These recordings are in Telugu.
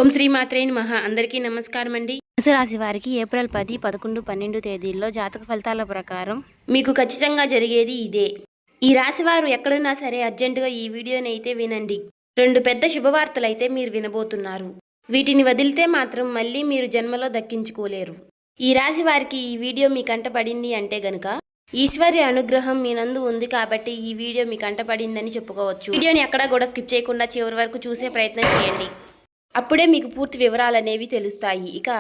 ఓం శ్రీ మాత్రే నమః. అందరికీ నమస్కారం అండి. మేషరాశి వారికి ఏప్రిల్ 10, 11, 12 తేదీల్లో జాతక ఫలితాల ప్రకారం మీకు ఖచ్చితంగా జరిగేది ఇదే. ఈ రాశివారు ఎక్కడున్నా సరే అర్జెంటుగా ఈ వీడియోని అయితే వినండి. 2 పెద్ద శుభవార్తలైతే మీరు వినబోతున్నారు. వీటిని వదిలితే మాత్రం మళ్ళీ మీరు జన్మలో దక్కించుకోలేరు. ఈ రాశి వారికి ఈ వీడియో మీ కంట పడింది అంటే గనుక ఈశ్వర్య అనుగ్రహం మీ నందు ఉంది కాబట్టి ఈ వీడియో మీ కంట పడిందని చెప్పుకోవచ్చు. వీడియోని ఎక్కడా కూడా స్కిప్ చేయకుండా చివరి వరకు చూసే ప్రయత్నం చేయండి. అప్పుడే మీకు పూర్తి వివరాలు అనేవి తెలుస్తాయి. ఇక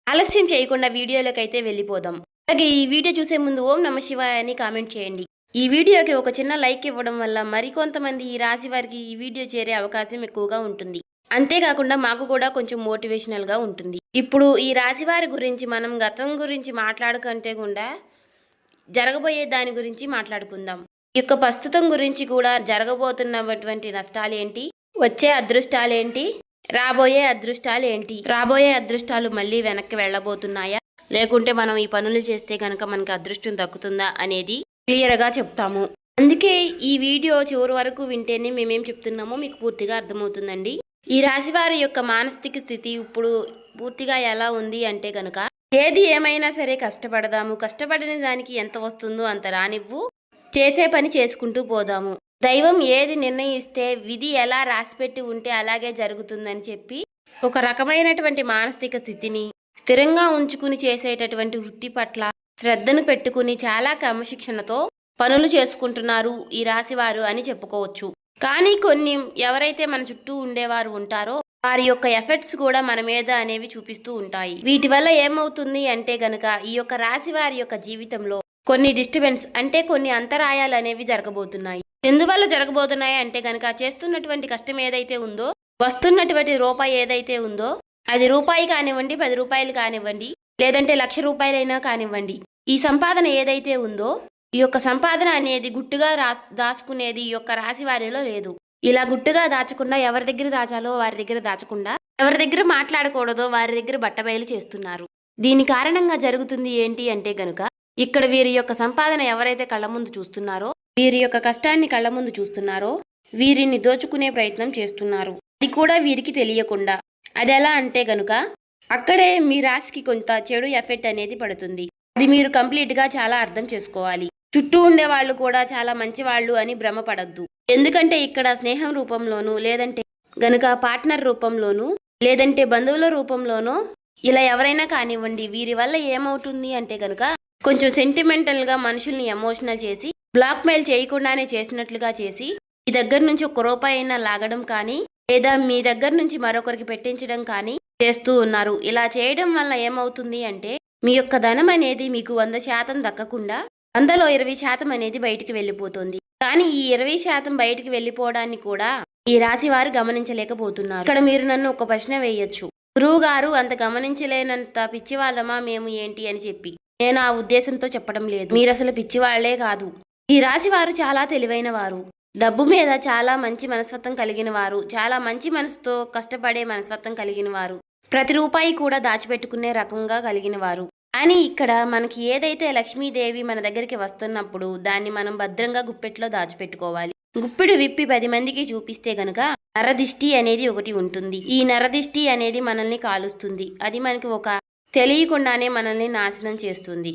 ఆలస్యం చేయకుండా వీడియోలోకి అయితే వెళ్ళిపోదాం. అలాగే ఈ వీడియో చూసే ముందు ఓం నమ శివాయ అని కామెంట్ చేయండి. ఈ వీడియోకి ఒక చిన్న లైక్ ఇవ్వడం వల్ల మరికొంతమంది ఈ రాశి వారికి ఈ వీడియో చేరే అవకాశం ఎక్కువగా ఉంటుంది. అంతేకాకుండా మాకు కూడా కొంచెం మోటివేషనల్గా ఉంటుంది. ఇప్పుడు ఈ రాశి వారి గురించి మనం గతం గురించి మాట్లాడుకుంటే కూడా జరగబోయే దాని గురించి మాట్లాడుకుందాం. ఈ యొక్క ప్రస్తుతం గురించి కూడా జరగబోతున్నటువంటి నష్టాలేంటి, వచ్చే అదృష్టాలేంటి, రాబోయే అదృష్టాలు మళ్ళీ వెనక్కి వెళ్ళబోతున్నాయా, లేకుంటే మనం ఈ పనులు చేస్తే కనుక మనకి అదృష్టం దక్కుతుందా అనేది క్లియర్గా చెప్తాము. అందుకే ఈ వీడియో చివరి వరకు వింటేనే మేమేం చెప్తున్నామో మీకు పూర్తిగా అర్థమవుతుందండి. ఈ రాశి వారి యొక్క మానసిక స్థితి ఇప్పుడు పూర్తిగా ఎలా ఉంది అంటే కనుక ఏది ఏమైనా సరే కష్టపడదాము, కష్టపడిన దానికి ఎంత వస్తుందో అంత రానివ్వు, చేసే పని చేసుకుంటూ పోదాము, దైవం ఏది నిర్ణయిస్తే విధి ఎలా రాసిపెట్టి ఉంటే అలాగే జరుగుతుందని చెప్పి ఒక రకమైనటువంటి మానసిక స్థితిని స్థిరంగా ఉంచుకుని చేసేటటువంటి వృత్తి పట్ల శ్రద్ధను పెట్టుకుని చాలా క్రమశిక్షణతో పనులు చేసుకుంటున్నారు ఈ రాశివారు అని చెప్పుకోవచ్చు. కానీ కొన్ని ఎవరైతే మన చుట్టూ ఉండేవారు ఉంటారో వారి యొక్క ఎఫెక్ట్స్ కూడా మన మీద అనేవి చూపిస్తూ ఉంటాయి. వీటి వల్ల ఏమవుతుంది అంటే గనక ఈ యొక్క రాశి వారి యొక్క జీవితంలో కొన్ని డిస్టర్బెన్స్ అంటే కొన్ని అంతరాయాలు అనేవి జరగబోతున్నాయి. ఎందువల్ల జరగబోతున్నాయి అంటే గనక చేస్తున్నటువంటి కష్టం ఏదైతే ఉందో, వస్తున్నటువంటి రూపాయి ఏదైతే ఉందో, అది రూపాయి కానివ్వండి, 10 రూపాయలు కానివ్వండి, లేదంటే 1,00,000 రూపాయలైనా కానివ్వండి, ఈ సంపాదన ఏదైతే ఉందో ఈ యొక్క సంపాదన అనేది గుట్టుగా దాచుకునేది ఈ యొక్క రాశి వారిలో లేదు. ఇలా గుట్టుగా దాచకుండా ఎవరి దగ్గర దాచాలో వారి దగ్గర దాచకుండా, ఎవరి దగ్గర మాట్లాడకూడదో వారి దగ్గర బట్టబయలు చేస్తున్నారు. దీని కారణంగా జరుగుతుంది ఏంటి అంటే గనుక ఇక్కడ వీరి యొక్క సంపాదన ఎవరైతే కళ్ళ ముందు చూస్తున్నారో, వీరి యొక్క కష్టాన్ని కళ్ళ ముందు చూస్తున్నారో వీరిని దోచుకునే ప్రయత్నం చేస్తున్నారు. అది కూడా వీరికి తెలియకుండా. అది ఎలా అంటే గనుక అక్కడే మీ రాశికి కొంత చెడు ఎఫెక్ట్ అనేది పడుతుంది. అది మీరు కంప్లీట్గా చాలా అర్థం చేసుకోవాలి. చుట్టూ ఉండే వాళ్ళు కూడా చాలా మంచి వాళ్ళు అని భ్రమపడద్దు. ఎందుకంటే ఇక్కడ స్నేహం రూపంలోనూ, లేదంటే గనుక పార్ట్నర్ రూపంలోనూ, లేదంటే బంధువుల రూపంలోనూ ఇలా ఎవరైనా కానివ్వండి, వీరి వల్ల ఏమవుతుంది అంటే గనుక కొంచెం సెంటిమెంటల్గా మనుషుల్ని ఎమోషనల్ చేసి బ్లాక్మెయిల్ చేయకుండానే చేసినట్లుగా చేసి మీ దగ్గర నుంచి 1 రూపాయి అయినా లాగడం కానీ, లేదా మీ దగ్గర నుంచి మరొకరికి పెట్టించడం కానీ చేస్తూ ఉన్నారు. ఇలా చేయడం వల్ల ఏమవుతుంది అంటే మీ యొక్క ధనం అనేది మీకు 100% దక్కకుండా 100లో 20% అనేది బయటికి వెళ్ళిపోతుంది. కానీ ఈ 20% బయటికి వెళ్ళిపోవడాన్ని కూడా ఈ రాశి వారు గమనించలేకపోతున్నారు. ఇక్కడ మీరు నన్ను ఒక ప్రశ్న వేయొచ్చు, గురువు గారు అంత గమనించలేనంత పిచ్చివాళ్ళమా మేము ఏంటి అని చెప్పి. నేను ఆ ఉద్దేశంతో చెప్పడం లేదు. మీరు అసలు పిచ్చివాళ్లే కాదు. ఈ రాశి వారు చాలా తెలివైన వారు, డబ్బు మీద చాలా మంచి మనస్తత్వం కలిగిన వారు, చాలా మంచి మనసుతో కష్టపడే మనస్తత్వం కలిగిన వారు, ప్రతి రూపాయి కూడా దాచిపెట్టుకునే రకంగా కలిగిన వారు. కానీ ఇక్కడ మనకి ఏదైతే లక్ష్మీదేవి మన దగ్గరికి వస్తున్నప్పుడు దాన్ని మనం భద్రంగా గుప్పెట్లో దాచిపెట్టుకోవాలి. గుప్పెడు విప్పి 10 మందికి చూపిస్తే గనుక నరదిష్టి అనేది ఒకటి ఉంటుంది. ఈ నరదిష్టి అనేది మనల్ని కాలుస్తుంది. అది మనకి ఒక తెలియకుండానే మనల్ని నాశనం చేస్తుంది.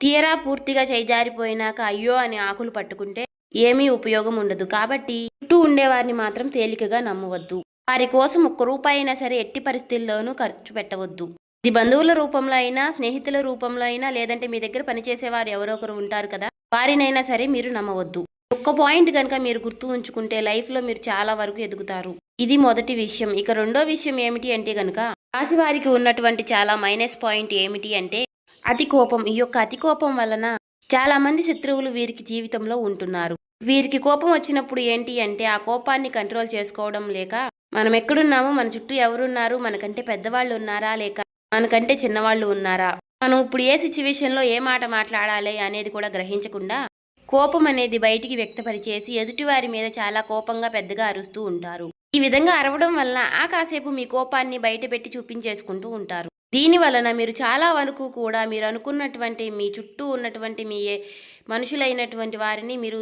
తీరా పూర్తిగా చేజారిపోయినాక అయ్యో అని ఆకులు పట్టుకుంటే ఏమీ ఉపయోగం ఉండదు. కాబట్టి చుట్టూ ఉండేవారిని మాత్రం తేలికగా నమ్మవద్దు. వారి కోసం 1 రూపాయి అయినా సరే ఎట్టి పరిస్థితుల్లోనూ ఖర్చు పెట్టవద్దు. ఇది బంధువుల రూపంలో అయినా, స్నేహితుల రూపంలో అయినా, లేదంటే మీ దగ్గర పనిచేసేవారు ఎవరో ఒకరు ఉంటారు కదా, వారినైనా సరే మీరు నమ్మవద్దు. ఒక్క పాయింట్ కనుక మీరు గుర్తు ఉంచుకుంటే లైఫ్లో మీరు చాలా వరకు ఎదుగుతారు. ఇది మొదటి విషయం. ఇక రెండో విషయం ఏమిటి అంటే గనుక రాశి వారికి ఉన్నటువంటి చాలా మైనస్ పాయింట్ ఏమిటి అంటే అతి కోపం. ఈ యొక్క అతి కోపం వలన చాలా మంది శత్రువులు వీరికి జీవితంలో ఉంటున్నారు. వీరికి కోపం వచ్చినప్పుడు ఏంటి అంటే ఆ కోపాన్ని కంట్రోల్ చేసుకోవడం లేక మనం ఎక్కడున్నాము, మన చుట్టూ ఎవరున్నారు, మనకంటే పెద్దవాళ్ళు ఉన్నారా లేక మనకంటే చిన్నవాళ్ళు ఉన్నారా, మనం ఇప్పుడు ఏ సిచ్యువేషన్లో ఏ మాట మాట్లాడాలి అనేది కూడా గ్రహించకుండా కోపం అనేది బయటికి వ్యక్తపరిచేసి ఎదుటివారి మీద చాలా కోపంగా పెద్దగా అరుస్తూ ఉంటారు. ఈ విధంగా అరవడం వలన ఆ కాసేపు మీ కోపాన్ని బయట పెట్టి చూపించేసుకుంటూ ఉంటారు. దీని వలన మీరు చాలా వరకు కూడా మీరు అనుకున్నటువంటి మీ చుట్టూ ఉన్నటువంటి మీ మనుషులైనటువంటి వారిని మీరు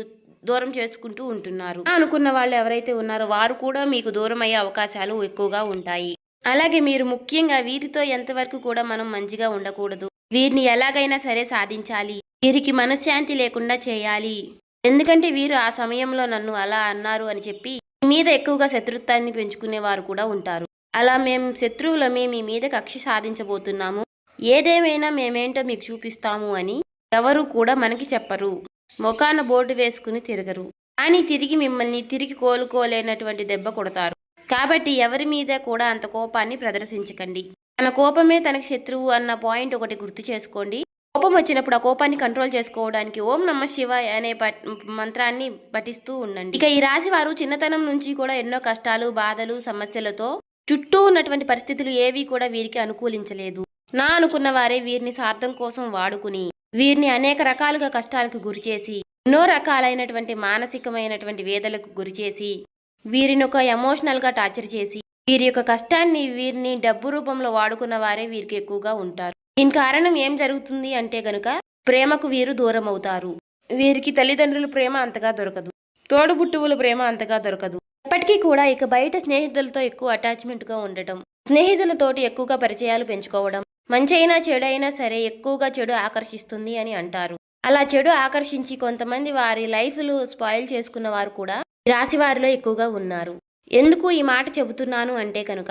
దూరం చేసుకుంటూ ఉంటున్నారు. అనుకున్న వాళ్ళు ఎవరైతే ఉన్నారో వారు కూడా మీకు దూరం అయ్యే అవకాశాలు ఎక్కువగా ఉంటాయి. అలాగే మీరు ముఖ్యంగా వీరితో ఎంతవరకు కూడా మనం మంచిగా ఉండకూడదు. వీరిని ఎలాగైనా సరే సాధించాలి, వీరికి మనశ్శాంతి లేకుండా చేయాలి. ఎందుకంటే వీరు ఆ సమయంలో నన్ను అలా అన్నారు అని చెప్పి మీ మీద ఎక్కువగా శత్రుత్వాన్ని పెంచుకునేవారు కూడా ఉంటారు. అలా మేము శత్రువులమే మీ మీద కక్ష సాధించబోతున్నాము, ఏదేమైనా మేమేంటో మీకు చూపిస్తాము అని ఎవరు కూడా మనకి చెప్పరు. మొఖాన బోర్డు వేసుకుని తిరగరు, కానీ తిరిగి మిమ్మల్ని తిరిగి కోలుకోలేనటువంటి దెబ్బ కొడతారు. కాబట్టి ఎవరి మీద కూడా అంత కోపాన్ని ప్రదర్శించకండి. తన కోపమే తనకి శత్రువు అన్న పాయింట్ ఒకటి గుర్తు చేసుకోండి. కోపం వచ్చినప్పుడు ఆ కోపాన్ని కంట్రోల్ చేసుకోవడానికి ఓం నమః శివాయ అనే మంత్రాన్ని పఠిస్తూ ఉండండి. ఇక ఈ రాశి వారు చిన్నతనం నుంచి కూడా ఎన్నో కష్టాలు, బాధలు, సమస్యలతో చుట్టూ ఉన్నటువంటి పరిస్థితులు ఏవి కూడా వీరికి అనుకూలించలేదు. నా అనుకున్న వారే వీరిని స్వార్థం కోసం వాడుకుని వీరిని అనేక రకాలుగా కష్టాలకు గురిచేసి, ఎన్నో రకాలైనటువంటి మానసికమైనటువంటి వేదలకు గురిచేసి, వీరిని ఒక ఎమోషనల్గా టార్చర్ చేసి, వీరి యొక్క కష్టాన్ని వీరిని డబ్బు రూపంలో వాడుకున్న వారే వీరికి ఎక్కువగా ఉంటారు. దీని కారణం ఏం జరుగుతుంది అంటే గనుక ప్రేమకు వీరు దూరం అవుతారు. వీరికి తల్లిదండ్రుల ప్రేమ అంతగా దొరకదు, తోడుబుట్టువుల ప్రేమ అంతగా దొరకదు. ఇప్పటికీ కూడా ఇక బయట స్నేహితులతో ఎక్కువ అటాచ్మెంట్గా ఉండటం, స్నేహితులతోటి ఎక్కువగా పరిచయాలు పెంచుకోవడం, మంచి అయినా చెడు అయినా సరే ఎక్కువగా చెడు ఆకర్షిస్తుంది అని అంటారు. అలా చెడు ఆకర్షించి కొంతమంది వారి లైఫ్లు స్పాయిల్ చేసుకున్న వారు కూడా రాశి వారిలో ఎక్కువగా ఉన్నారు. ఎందుకు ఈ మాట చెబుతున్నాను అంటే కనుక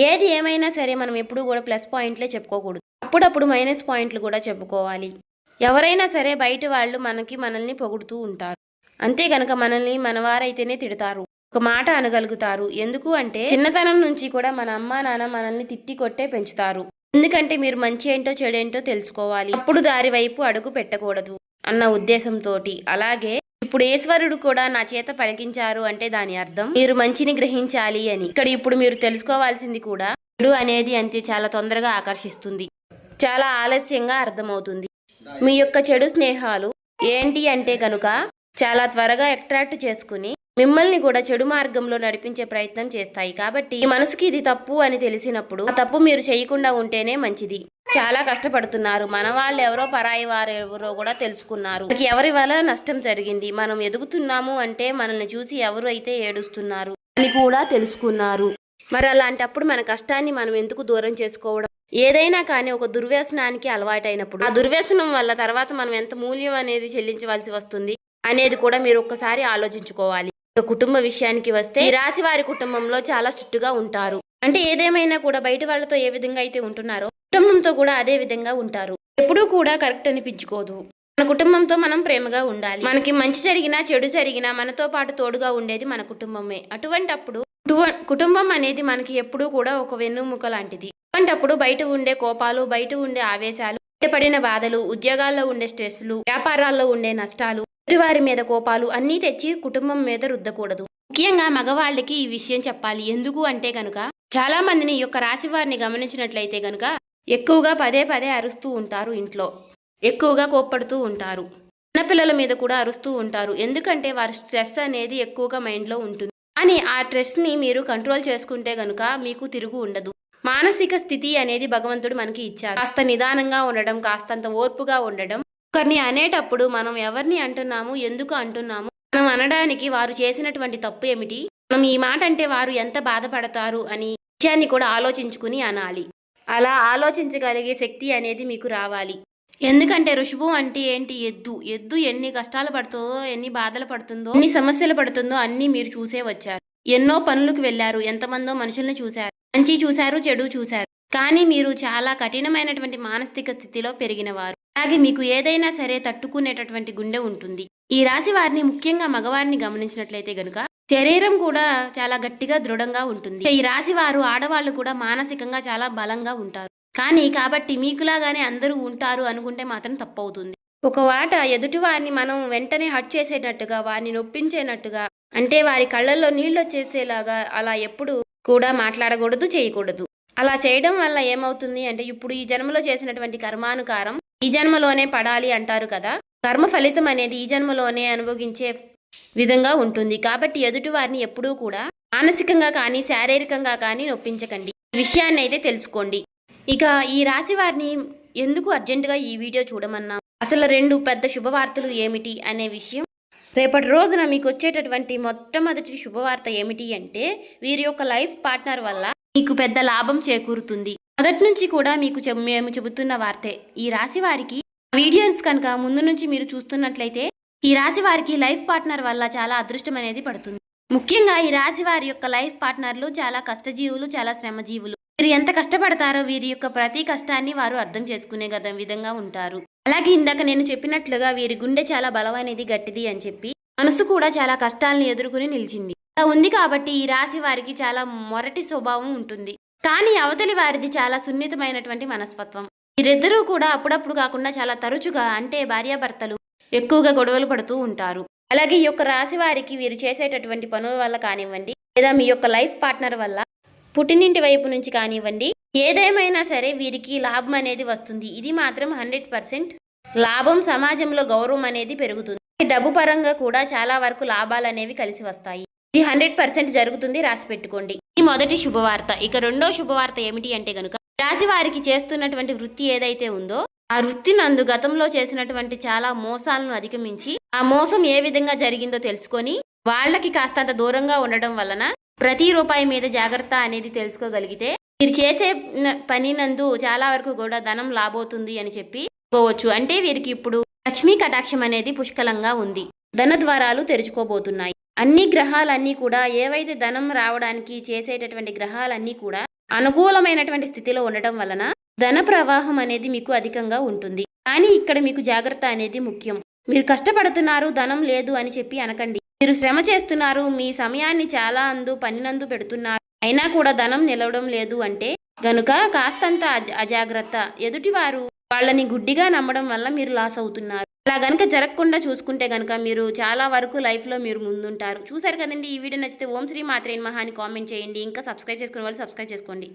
ఏది ఏమైనా సరే మనం ఎప్పుడూ కూడా ప్లస్ పాయింట్లే చెప్పుకోకూడదు, అప్పుడప్పుడు మైనస్ పాయింట్లు కూడా చెప్పుకోవాలి. ఎవరైనా సరే బయట వాళ్ళు మనల్ని పొగుడుతూ ఉంటారు, అంతే గనక మనల్ని మనవారైతేనే తిడతారు, ఒక మాట అనగలుగుతారు. ఎందుకు అంటే చిన్నతనం నుంచి కూడా మన అమ్మా నాన్న మనల్ని తిట్టి కొట్టే పెంచుతారు. ఎందుకంటే మీరు మంచి ఏంటో చెడేంటో తెలుసుకోవాలి, అప్పుడు దారి వైపు అడుగు పెట్టకూడదు అన్న ఉద్దేశంతో. అలాగే ఇప్పుడు ఈశ్వరుడు కూడా నా చేత పలికించారు అంటే దాని అర్థం మీరు మంచిని గ్రహించాలి అని. ఇక్కడ ఇప్పుడు మీరు తెలుసుకోవాల్సింది కూడా చెడు అనేది అంతే చాలా తొందరగా ఆకర్షిస్తుంది, చాలా ఆలస్యంగా అర్థమవుతుంది. మీ యొక్క చెడు స్నేహాలు ఏంటి అంటే కనుక చాలా త్వరగా అట్రాక్ట్ చేసుకుని మిమ్మల్ని కూడా చెడు మార్గంలో నడిపించే ప్రయత్నం చేస్తాయి. కాబట్టి ఈ మనసుకి ఇది తప్పు అని తెలిసినప్పుడు ఆ తప్పు మీరు చేయకుండా ఉంటేనే మంచిది. చాలా కష్టపడుతున్నారు, మన వాళ్ళు ఎవరో పరాయి వారు ఎవరో కూడా తెలుసుకున్నారు, ఎవరి వల్ల నష్టం జరిగింది, మనం ఎదుగుతున్నాము అంటే మనల్ని చూసి ఎవరు అయితే ఏడుస్తున్నారు అని కూడా తెలుసుకున్నారు. మరి అలాంటప్పుడు మన కష్టాన్ని మనం ఎందుకు దూరం చేసుకోవడం? ఏదైనా కానీ ఒక దుర్వ్యసనానికి అలవాటైనప్పుడు ఆ దుర్వ్యసనం వల్ల తర్వాత మనం ఎంత మూల్యం అనేది చెల్లించవలసి వస్తుంది అనేది కూడా మీరు ఒక్కసారి ఆలోచించుకోవాలి. కుటుంబ విషయానికి వస్తే ఈ రాశి వారి కుటుంబంలో చాలా స్ట్రిక్ట్ గా ఉంటారు. అంటే ఏదేమైనా కూడా బయట వాళ్ళతో ఏ విధంగా అయితే ఉంటున్నారో కుటుంబంతో కూడా అదే విధంగా ఉంటారు. ఎప్పుడూ కూడా కరెక్ట్ అనిపించుకోదు. మన కుటుంబంతో మనం ప్రేమగా ఉండాలి. మనకి మంచి జరిగినా చెడు జరిగినా మనతో పాటు తోడుగా ఉండేది మన కుటుంబమే. అటువంటప్పుడు కుటుంబం అనేది మనకి ఎప్పుడూ కూడా ఒక వెన్నుముక లాంటిది. అటువంటప్పుడు బయట ఉండే కోపాలు, బయట ఉండే ఆవేశాలు, బయటపడిన బాధలు, ఉద్యోగాల్లో ఉండే స్ట్రెస్లు, వ్యాపారాల్లో ఉండే నష్టాలు, వారి మీద కోపాలు అన్నీ తెచ్చి కుటుంబం మీద రుద్దకూడదు. ముఖ్యంగా మగవాళ్ళకి ఈ విషయం చెప్పాలి. ఎందుకు అంటే గనుక చాలా మందిని ఈ యొక్క రాశి వారిని గమనించినట్లయితే గనుక ఎక్కువగా పదే పదే అరుస్తూ ఉంటారు, ఇంట్లో ఎక్కువగా కోప్పడుతూ ఉంటారు, చిన్నపిల్లల మీద కూడా అరుస్తూ ఉంటారు. ఎందుకంటే వారి స్ట్రెస్ అనేది ఎక్కువగా మైండ్లో ఉంటుంది. కానీ ఆ స్ట్రెస్ని మీరు కంట్రోల్ చేసుకుంటే గనుక మీకు తిరుగు ఉండదు. మానసిక స్థితి అనేది భగవంతుడు మనకి ఇచ్చారు. కాస్త నిదానంగా ఉండడం, కాస్తంత ఓర్పుగా ఉండడం. ఒకరిని అనేటప్పుడు మనం ఎవరిని అంటున్నాము, ఎందుకు అంటున్నాము, మనం అనడానికి వారు చేసినటువంటి తప్పు ఏమిటి, మనం ఈ మాట అంటే వారు ఎంత బాధపడతారు అని విషయాన్ని కూడా ఆలోచించుకుని అనాలి. అలా ఆలోచించగలిగే శక్తి అనేది మీకు రావాలి. ఎందుకంటే ఋషభం అంటే ఏంటి? ఎద్దు ఎన్ని కష్టాలు పడుతుందో, ఎన్ని బాధలు పడుతుందో, ఎన్ని సమస్యలు పడుతుందో అన్నీ మీరు చూసే వచ్చారు. ఎన్నో పనులకు వెళ్ళారు, ఎంతమందో మనుషుల్ని చూశారు, మంచి చూశారు, చెడు చూశారు. కానీ మీరు చాలా కఠినమైనటువంటి మానసిక స్థితిలో పెరిగినవారు. అలాగే మీకు ఏదైనా సరే తట్టుకునేటటువంటి గుండె ఉంటుంది. ఈ రాశి వారిని ముఖ్యంగా మగవారిని గమనించినట్లయితే గనుక శరీరం కూడా చాలా గట్టిగా దృఢంగా ఉంటుంది. ఈ రాశి వారు ఆడవాళ్ళు కూడా మానసికంగా చాలా బలంగా ఉంటారు. కానీ కాబట్టి మీకులాగానే అందరూ ఉంటారు అనుకుంటే మాత్రం తప్పవుతుంది. ఒక మాట ఎదుటి వారిని మనం వెంటనే హర్ట్ చేసేటట్టుగా, వారిని నొప్పించేటట్టుగా, అంటే వారి కళ్ళల్లో నీళ్ళు వచ్చేసేలాగా అలా ఎప్పుడు కూడా మాట్లాడకూడదు, చేయకూడదు. అలా చేయడం వల్ల ఏమవుతుంది అంటే ఇప్పుడు ఈ జన్మలో చేసినటువంటి కర్మానుకారం ఈ జన్మలోనే పడాలి అంటారు కదా. కర్మ ఫలితం అనేది ఈ జన్మలోనే అనుభవించే విధంగా ఉంటుంది. కాబట్టి ఎదుటి వారిని ఎప్పుడూ కూడా మానసికంగా కానీ శారీరకంగా కానీ నొప్పించకండి. ఈ విషయాన్ని అయితే తెలుసుకోండి. ఇక ఈ రాశి వారిని ఎందుకు అర్జెంటుగా ఈ వీడియో చూడమన్నా, అసలు 2 పెద్ద శుభవార్తలు ఏమిటి అనే విషయం, రేపటి రోజున మీకు వచ్చేటటువంటి మొట్టమొదటి శుభవార్త ఏమిటి అంటే వీరి యొక్క లైఫ్ పార్ట్నర్ వల్ల మీకు పెద్ద లాభం చేకూరుతుంది. మొదటి నుంచి కూడా మీకు మేము చెబుతున్న వార్తే. ఈ రాశి వారికి వీడియోస్ కనుక ముందు నుంచి మీరు చూస్తున్నట్లయితే ఈ రాశి వారికి లైఫ్ పార్ట్నర్ వల్ల చాలా అదృష్టం అనేది పడుతుంది. ముఖ్యంగా ఈ రాశి వారి యొక్క లైఫ్ పార్ట్నర్లు చాలా కష్టజీవులు, చాలా శ్రమజీవులు. వీరు ఎంత కష్టపడతారో వీరి యొక్క ప్రతి కష్టాన్ని వారు అర్థం చేసుకునే విధంగా ఉంటారు. అలాగే ఇందాక నేను చెప్పినట్లుగా వీరి గుండె చాలా బలమైనది, గట్టిది అని చెప్పి మనసు కూడా చాలా కష్టాలను ఎదుర్కొని నిలిచింది. అలా ఉంది కాబట్టి ఈ రాశి వారికి చాలా మొరటి స్వభావం ఉంటుంది. కానీ అవతలి వారిది చాలా సున్నితమైనటువంటి మనస్తత్వం. వీరిద్దరూ కూడా అప్పుడప్పుడు కాకుండా చాలా తరచుగా, అంటే భార్యాభర్తలు ఎక్కువగా గొడవలు పడుతూ ఉంటారు. అలాగే ఈ యొక్క రాశి వారికి వీరు చేసేటటువంటి పనుల వల్ల కానివ్వండి, లేదా మీ యొక్క లైఫ్ పార్ట్నర్ వల్ల పుట్టినింటి వైపు నుంచి కానివ్వండి, ఏదేమైనా సరే వీరికి లాభం అనేది వస్తుంది. ఇది మాత్రం 100% లాభం. సమాజంలో గౌరవం అనేది పెరుగుతుంది. డబ్బు పరంగా కూడా చాలా వరకు లాభాలు అనేవి కలిసి వస్తాయి. ఇది 100% జరుగుతుంది, రాసి పెట్టుకోండి. ఈ మొదటి శుభవార్త. ఇక రెండో శుభవార్త ఏమిటి అంటే గనుక, రాశి వారికి చేస్తున్నటువంటి వృత్తి ఏదైతే ఉందో ఆ వృత్తి నందు గతంలో చేసినటువంటి చాలా మోసాలను అధిగమించి ఆ మోసం ఏ విధంగా జరిగిందో తెలుసుకొని వాళ్ళకి కాస్తంత దూరంగా ఉండడం వలన ప్రతి రూపాయి మీద జాగ్రత్త అనేది తెలుసుకోగలిగితే మీరు చేసే పని నందు చాలా వరకు కూడా ధనం లాభవుతుంది అని చెప్పుకోవచ్చు. అంటే వీరికి ఇప్పుడు లక్ష్మీ కటాక్షం అనేది పుష్కలంగా ఉంది. ధన ద్వారాలు తెరుచుకోబోతున్నాయి. అన్ని గ్రహాలన్నీ కూడా ఏవైతే ధనం రావడానికి చేసేటటువంటి గ్రహాలన్నీ కూడా అనుకూలమైనటువంటి స్థితిలో ఉండటం వలన ధన ప్రవాహం అనేది మీకు అధికంగా ఉంటుంది. కానీ ఇక్కడ మీకు జాగ్రత్త అనేది ముఖ్యం. మీరు కష్టపడుతున్నారు, ధనం లేదు అని చెప్పి అనకండి. మీరు శ్రమ చేస్తున్నారు, మీ సమయాన్ని చాలా పనినందు పెడుతున్నారు, అయినా కూడా ధనం నిలవడం లేదు అంటే గనుక కాస్తంత అజాగ్రత్త. ఎదుటివారు వాళ్ళని గుడ్డిగా నమ్మడం వల్ల మీరు లాస్ అవుతున్నారు. అలా గనుక జరగకుండా చూసుకుంటే గనుక మీరు చాలా వరకు లైఫ్లో మీరు ముందుంటారు. చూసారు కదండి. ఈ వీడియో నచ్చితే ఓం శ్రీ మాత్రే నమః అని కామెంట్ చేయండి. ఇంకా సబ్స్క్రైబ్ చేసుకునే వాళ్ళు సబ్స్క్రైబ్ చేసుకోండి.